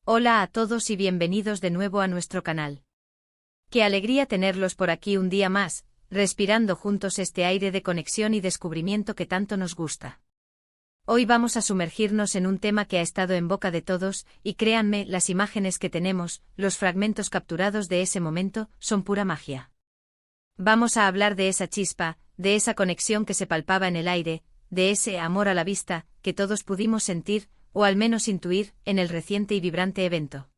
Hola a todos y bienvenidos de nuevo a nuestro canal. Qué alegría tenerlos por aquí un día más, respirando juntos este aire de conexión y descubrimiento que tanto nos gusta. Hoy vamos a sumergirnos en un tema que ha estado en boca de todos, y créanme, las imágenes que tenemos, los fragmentos capturados de ese momento, son pura magia. Vamos a hablar de esa chispa, de esa conexión que se palpaba en el aire, de ese amor a la vista, que todos pudimos sentir, o al menos intuir, en el reciente y vibrante evento.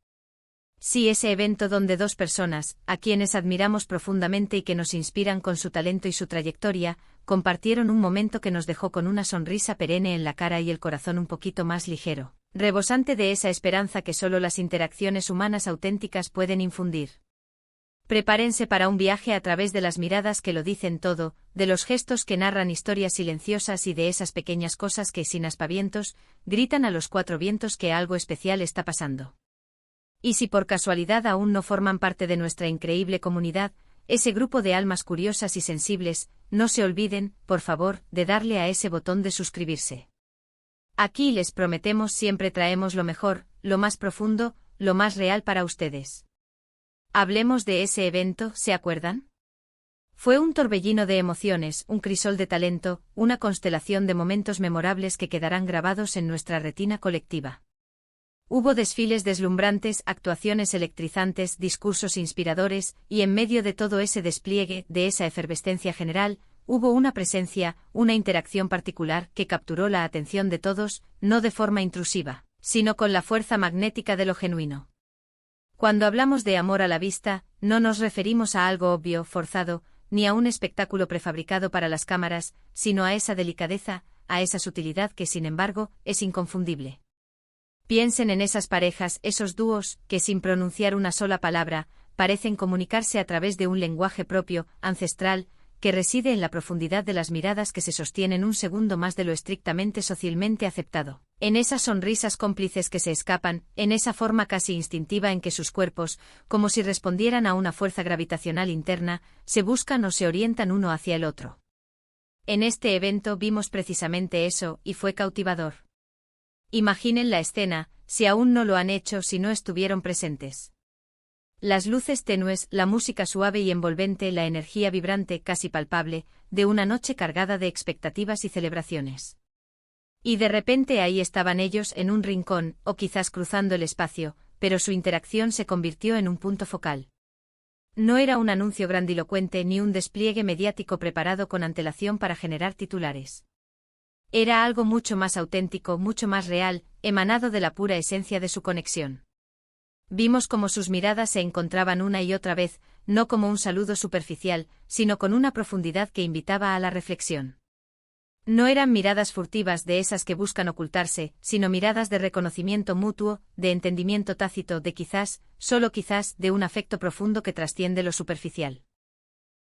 Sí, ese evento donde dos personas, a quienes admiramos profundamente y que nos inspiran con su talento y su trayectoria, compartieron un momento que nos dejó con una sonrisa perenne en la cara y el corazón un poquito más ligero, rebosante de esa esperanza que solo las interacciones humanas auténticas pueden infundir. Prepárense para un viaje a través de las miradas que lo dicen todo, de los gestos que narran historias silenciosas y de esas pequeñas cosas que, sin aspavientos, gritan a los cuatro vientos que algo especial está pasando. Y si por casualidad aún no forman parte de nuestra increíble comunidad, ese grupo de almas curiosas y sensibles, no se olviden, por favor, de darle a ese botón de suscribirse. Aquí les prometemos siempre traemos lo mejor, lo más profundo, lo más real para ustedes. Hablemos de ese evento, ¿se acuerdan? Fue un torbellino de emociones, un crisol de talento, una constelación de momentos memorables que quedarán grabados en nuestra retina colectiva. Hubo desfiles deslumbrantes, actuaciones electrizantes, discursos inspiradores, y en medio de todo ese despliegue, de esa efervescencia general, hubo una presencia, una interacción particular que capturó la atención de todos, no de forma intrusiva, sino con la fuerza magnética de lo genuino. Cuando hablamos de amor a la vista, no nos referimos a algo obvio, forzado, ni a un espectáculo prefabricado para las cámaras, sino a esa delicadeza, a esa sutilidad que, sin embargo, es inconfundible. Piensen en esas parejas, esos dúos, que sin pronunciar una sola palabra, parecen comunicarse a través de un lenguaje propio, ancestral, que reside en la profundidad de las miradas que se sostienen un segundo más de lo estrictamente socialmente aceptado, en esas sonrisas cómplices que se escapan, en esa forma casi instintiva en que sus cuerpos, como si respondieran a una fuerza gravitacional interna, se buscan o se orientan uno hacia el otro. En este evento vimos precisamente eso, y fue cautivador. Imaginen la escena, si aún no lo han hecho, si no estuvieron presentes. Las luces tenues, la música suave y envolvente, la energía vibrante, casi palpable, de una noche cargada de expectativas y celebraciones. Y de repente ahí estaban ellos en un rincón, o quizás cruzando el espacio, pero su interacción se convirtió en un punto focal. No era un anuncio grandilocuente ni un despliegue mediático preparado con antelación para generar titulares. Era algo mucho más auténtico, mucho más real, emanado de la pura esencia de su conexión. Vimos cómo sus miradas se encontraban una y otra vez, no como un saludo superficial, sino con una profundidad que invitaba a la reflexión. No eran miradas furtivas de esas que buscan ocultarse, sino miradas de reconocimiento mutuo, de entendimiento tácito, de quizás, solo quizás, de un afecto profundo que trasciende lo superficial.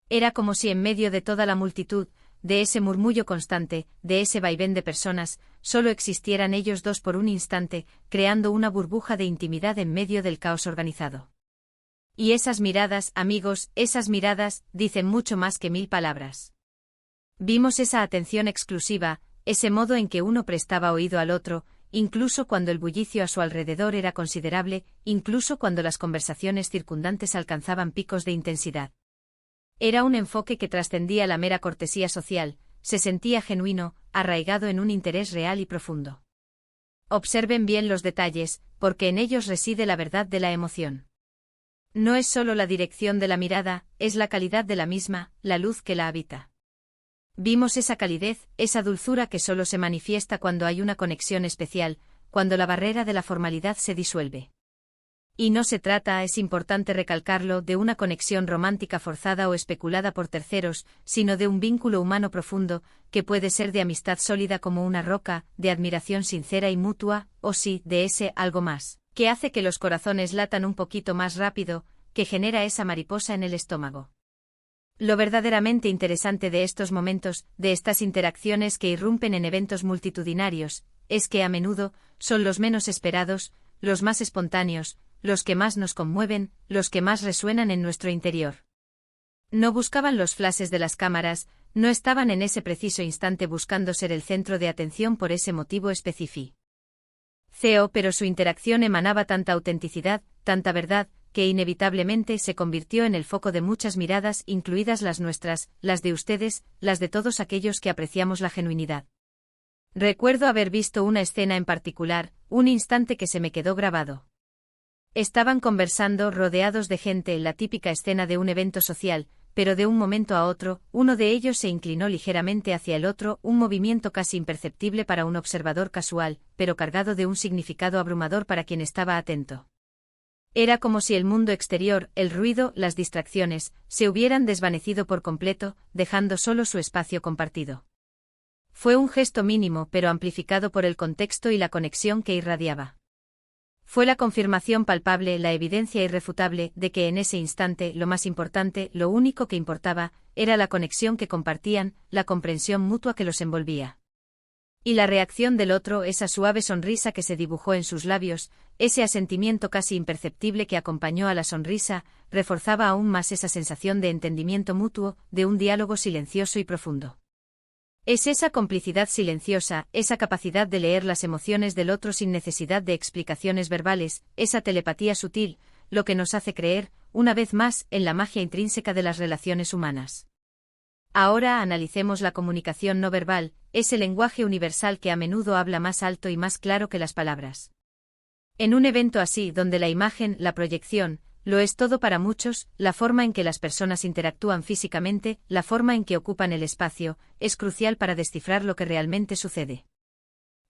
Era como si en medio de toda la multitud, de ese murmullo constante, de ese vaivén de personas, solo existieran ellos dos por un instante, creando una burbuja de intimidad en medio del caos organizado. Y esas miradas, amigos, esas miradas, dicen mucho más que 1000 palabras. Vimos esa atención exclusiva, ese modo en que uno prestaba oído al otro, incluso cuando el bullicio a su alrededor era considerable, incluso cuando las conversaciones circundantes alcanzaban picos de intensidad. Era un enfoque que trascendía la mera cortesía social, se sentía genuino, arraigado en un interés real y profundo. Observen bien los detalles, porque en ellos reside la verdad de la emoción. No es solo la dirección de la mirada, es la calidad de la misma, la luz que la habita. Vimos esa calidez, esa dulzura que solo se manifiesta cuando hay una conexión especial, cuando la barrera de la formalidad se disuelve. Y no se trata, es importante recalcarlo, de una conexión romántica forzada o especulada por terceros, sino de un vínculo humano profundo, que puede ser de amistad sólida como una roca, de admiración sincera y mutua, o sí, de ese algo más, que hace que los corazones latan un poquito más rápido, que genera esa mariposa en el estómago. Lo verdaderamente interesante de estos momentos, de estas interacciones que irrumpen en eventos multitudinarios, es que a menudo son los menos esperados, los más espontáneos, los que más nos conmueven, los que más resuenan en nuestro interior. No buscaban los flashes de las cámaras, no estaban en ese preciso instante buscando ser el centro de atención por ese motivo específico. Pero su interacción emanaba tanta autenticidad, tanta verdad, que inevitablemente se convirtió en el foco de muchas miradas, incluidas las nuestras, las de ustedes, las de todos aquellos que apreciamos la genuinidad. Recuerdo haber visto una escena en particular, un instante que se me quedó grabado. Estaban conversando rodeados de gente, la típica escena de un evento social, pero de un momento a otro, uno de ellos se inclinó ligeramente hacia el otro, un movimiento casi imperceptible para un observador casual, pero cargado de un significado abrumador para quien estaba atento. Era como si el mundo exterior, el ruido, las distracciones, se hubieran desvanecido por completo, dejando solo su espacio compartido. Fue un gesto mínimo pero amplificado por el contexto y la conexión que irradiaba. Fue la confirmación palpable, la evidencia irrefutable, de que en ese instante lo más importante, lo único que importaba, era la conexión que compartían, la comprensión mutua que los envolvía. Y la reacción del otro, esa suave sonrisa que se dibujó en sus labios, ese asentimiento casi imperceptible que acompañó a la sonrisa, reforzaba aún más esa sensación de entendimiento mutuo, de un diálogo silencioso y profundo. Es esa complicidad silenciosa, esa capacidad de leer las emociones del otro sin necesidad de explicaciones verbales, esa telepatía sutil, lo que nos hace creer, una vez más, en la magia intrínseca de las relaciones humanas. Ahora analicemos la comunicación no verbal, ese lenguaje universal que a menudo habla más alto y más claro que las palabras. En un evento así, donde la imagen, la proyección, lo es todo para muchos, la forma en que las personas interactúan físicamente, la forma en que ocupan el espacio, es crucial para descifrar lo que realmente sucede.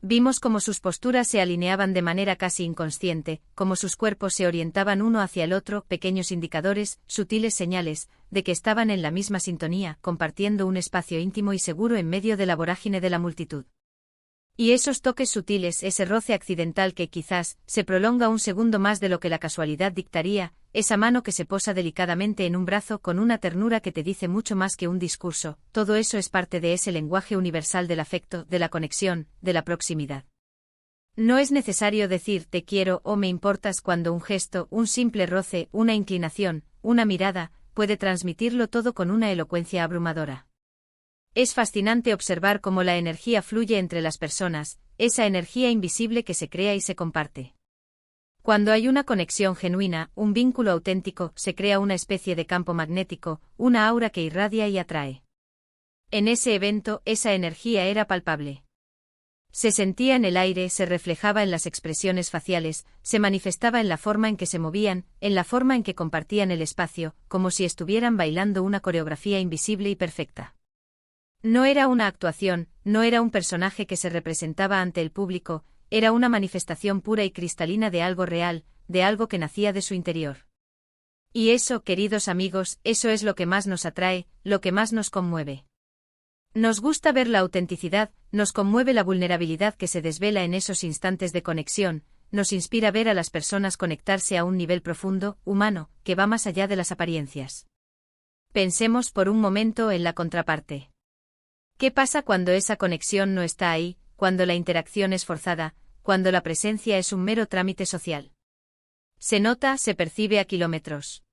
Vimos cómo sus posturas se alineaban de manera casi inconsciente, cómo sus cuerpos se orientaban uno hacia el otro, pequeños indicadores, sutiles señales, de que estaban en la misma sintonía, compartiendo un espacio íntimo y seguro en medio de la vorágine de la multitud. Y esos toques sutiles, ese roce accidental que quizás se prolonga un segundo más de lo que la casualidad dictaría, esa mano que se posa delicadamente en un brazo con una ternura que te dice mucho más que un discurso, todo eso es parte de ese lenguaje universal del afecto, de la conexión, de la proximidad. No es necesario decir te quiero o me importas cuando un gesto, un simple roce, una inclinación, una mirada, puede transmitirlo todo con una elocuencia abrumadora. Es fascinante observar cómo la energía fluye entre las personas, esa energía invisible que se crea y se comparte. Cuando hay una conexión genuina, un vínculo auténtico, se crea una especie de campo magnético, una aura que irradia y atrae. En ese evento, esa energía era palpable. Se sentía en el aire, se reflejaba en las expresiones faciales, se manifestaba en la forma en que se movían, en la forma en que compartían el espacio, como si estuvieran bailando una coreografía invisible y perfecta. No era una actuación, no era un personaje que se representaba ante el público, era una manifestación pura y cristalina de algo real, de algo que nacía de su interior. Y eso, queridos amigos, eso es lo que más nos atrae, lo que más nos conmueve. Nos gusta ver la autenticidad, nos conmueve la vulnerabilidad que se desvela en esos instantes de conexión, nos inspira ver a las personas conectarse a un nivel profundo, humano, que va más allá de las apariencias. Pensemos por un momento en la contraparte. ¿Qué pasa cuando esa conexión no está ahí, cuando la interacción es forzada, cuando la presencia es un mero trámite social? Se nota, se percibe a kilómetros.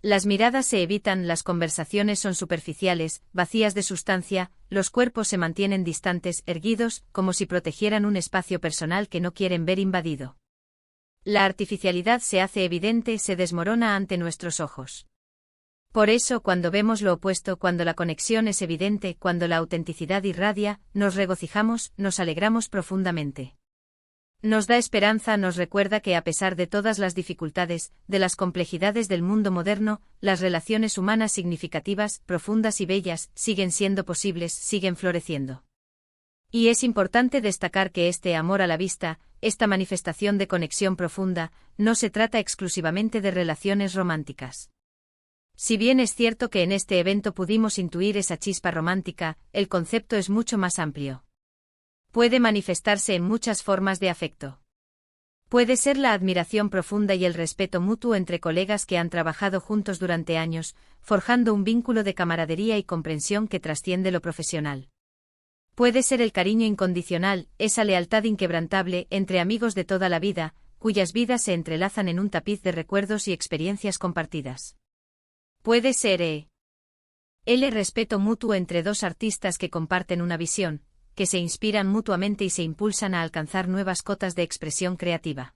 Las miradas se evitan, las conversaciones son superficiales, vacías de sustancia, los cuerpos se mantienen distantes, erguidos, como si protegieran un espacio personal que no quieren ver invadido. La artificialidad se hace evidente, se desmorona ante nuestros ojos. Por eso, cuando vemos lo opuesto, cuando la conexión es evidente, cuando la autenticidad irradia, nos regocijamos, nos alegramos profundamente. Nos da esperanza, nos recuerda que a pesar de todas las dificultades, de las complejidades del mundo moderno, las relaciones humanas significativas, profundas y bellas, siguen siendo posibles, siguen floreciendo. Y es importante destacar que este amor a la vista, esta manifestación de conexión profunda, no se trata exclusivamente de relaciones románticas. Si bien es cierto que en este evento pudimos intuir esa chispa romántica, el concepto es mucho más amplio. Puede manifestarse en muchas formas de afecto. Puede ser la admiración profunda y el respeto mutuo entre colegas que han trabajado juntos durante años, forjando un vínculo de camaradería y comprensión que trasciende lo profesional. Puede ser el cariño incondicional, esa lealtad inquebrantable entre amigos de toda la vida, cuyas vidas se entrelazan en un tapiz de recuerdos y experiencias compartidas. Puede ser el respeto mutuo entre dos artistas que comparten una visión, que se inspiran mutuamente y se impulsan a alcanzar nuevas cotas de expresión creativa.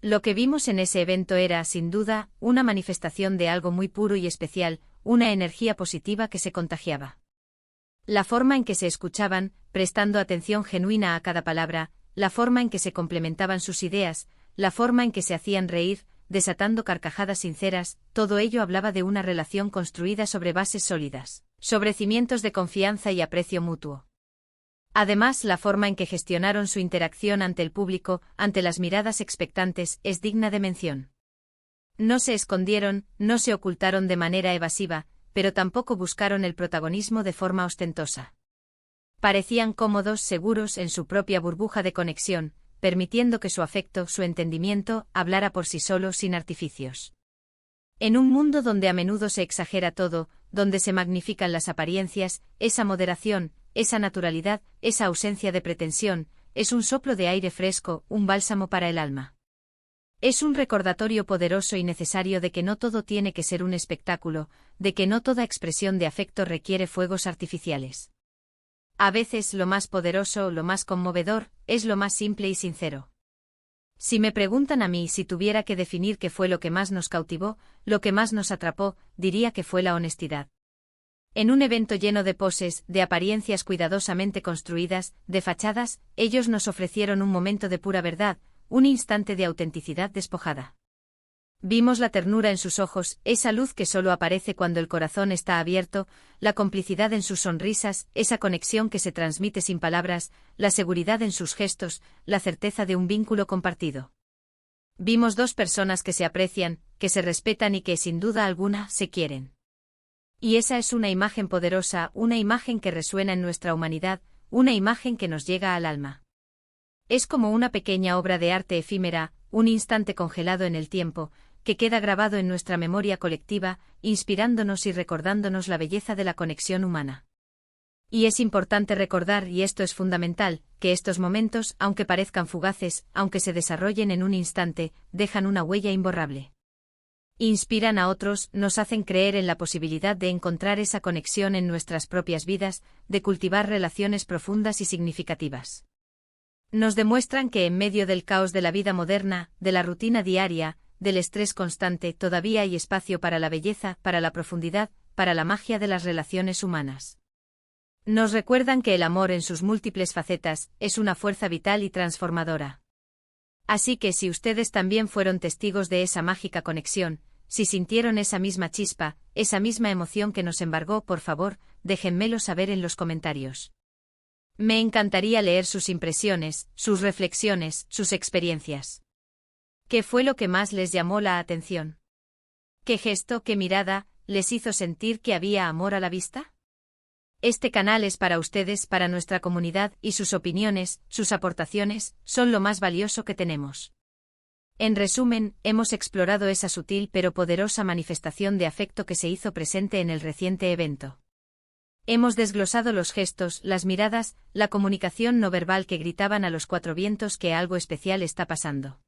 Lo que vimos en ese evento era, sin duda, una manifestación de algo muy puro y especial, una energía positiva que se contagiaba. La forma en que se escuchaban, prestando atención genuina a cada palabra, la forma en que se complementaban sus ideas, la forma en que se hacían reír, desatando carcajadas sinceras, todo ello hablaba de una relación construida sobre bases sólidas, sobre cimientos de confianza y aprecio mutuo. Además, la forma en que gestionaron su interacción ante el público, ante las miradas expectantes, es digna de mención. No se escondieron, no se ocultaron de manera evasiva, pero tampoco buscaron el protagonismo de forma ostentosa. Parecían cómodos, seguros en su propia burbuja de conexión, permitiendo que su afecto, su entendimiento, hablara por sí solo sin artificios. En un mundo donde a menudo se exagera todo, donde se magnifican las apariencias, esa moderación, esa naturalidad, esa ausencia de pretensión, es un soplo de aire fresco, un bálsamo para el alma. Es un recordatorio poderoso y necesario de que no todo tiene que ser un espectáculo, de que no toda expresión de afecto requiere fuegos artificiales. A veces lo más poderoso, lo más conmovedor, es lo más simple y sincero. Si me preguntan a mí si tuviera que definir qué fue lo que más nos cautivó, lo que más nos atrapó, diría que fue la honestidad. En un evento lleno de poses, de apariencias cuidadosamente construidas, de fachadas, ellos nos ofrecieron un momento de pura verdad, un instante de autenticidad despojada. Vimos la ternura en sus ojos, esa luz que solo aparece cuando el corazón está abierto, la complicidad en sus sonrisas, esa conexión que se transmite sin palabras, la seguridad en sus gestos, la certeza de un vínculo compartido. Vimos dos personas que se aprecian, que se respetan y que, sin duda alguna, se quieren. Y esa es una imagen poderosa, una imagen que resuena en nuestra humanidad, una imagen que nos llega al alma. Es como una pequeña obra de arte efímera, un instante congelado en el tiempo, que queda grabado en nuestra memoria colectiva, inspirándonos y recordándonos la belleza de la conexión humana. Y es importante recordar, y esto es fundamental, que estos momentos, aunque parezcan fugaces, aunque se desarrollen en un instante, dejan una huella imborrable. Inspiran a otros, nos hacen creer en la posibilidad de encontrar esa conexión en nuestras propias vidas, de cultivar relaciones profundas y significativas. Nos demuestran que en medio del caos de la vida moderna, de la rutina diaria, del estrés constante, todavía hay espacio para la belleza, para la profundidad, para la magia de las relaciones humanas. Nos recuerdan que el amor en sus múltiples facetas es una fuerza vital y transformadora. Así que si ustedes también fueron testigos de esa mágica conexión, si sintieron esa misma chispa, esa misma emoción que nos embargó, por favor, déjenmelo saber en los comentarios. Me encantaría leer sus impresiones, sus reflexiones, sus experiencias. ¿Qué fue lo que más les llamó la atención? ¿Qué gesto, qué mirada, les hizo sentir que había amor a la vista? Este canal es para ustedes, para nuestra comunidad, y sus opiniones, sus aportaciones, son lo más valioso que tenemos. En resumen, hemos explorado esa sutil pero poderosa manifestación de afecto que se hizo presente en el reciente evento. Hemos desglosado los gestos, las miradas, la comunicación no verbal que gritaban a los cuatro vientos que algo especial está pasando.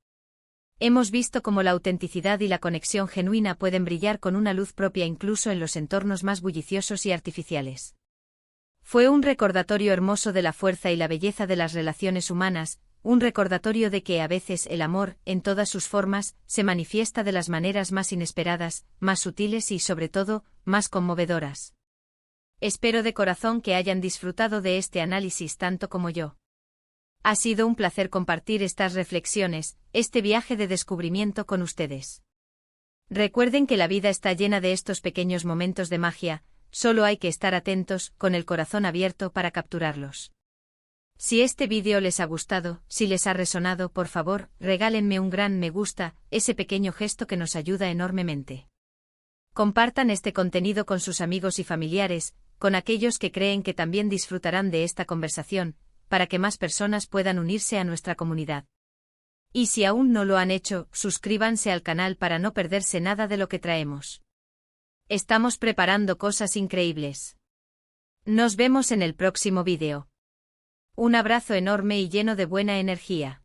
Hemos visto cómo la autenticidad y la conexión genuina pueden brillar con una luz propia incluso en los entornos más bulliciosos y artificiales. Fue un recordatorio hermoso de la fuerza y la belleza de las relaciones humanas, un recordatorio de que a veces el amor, en todas sus formas, se manifiesta de las maneras más inesperadas, más sutiles y, sobre todo, más conmovedoras. Espero de corazón que hayan disfrutado de este análisis tanto como yo. Ha sido un placer compartir estas reflexiones, este viaje de descubrimiento con ustedes. Recuerden que la vida está llena de estos pequeños momentos de magia, solo hay que estar atentos, con el corazón abierto para capturarlos. Si este vídeo les ha gustado, si les ha resonado, por favor, regálenme un gran me gusta, ese pequeño gesto que nos ayuda enormemente. Compartan este contenido con sus amigos y familiares, con aquellos que creen que también disfrutarán de esta conversación, para que más personas puedan unirse a nuestra comunidad. Y si aún no lo han hecho, suscríbanse al canal para no perderse nada de lo que traemos. Estamos preparando cosas increíbles. Nos vemos en el próximo vídeo. Un abrazo enorme y lleno de buena energía.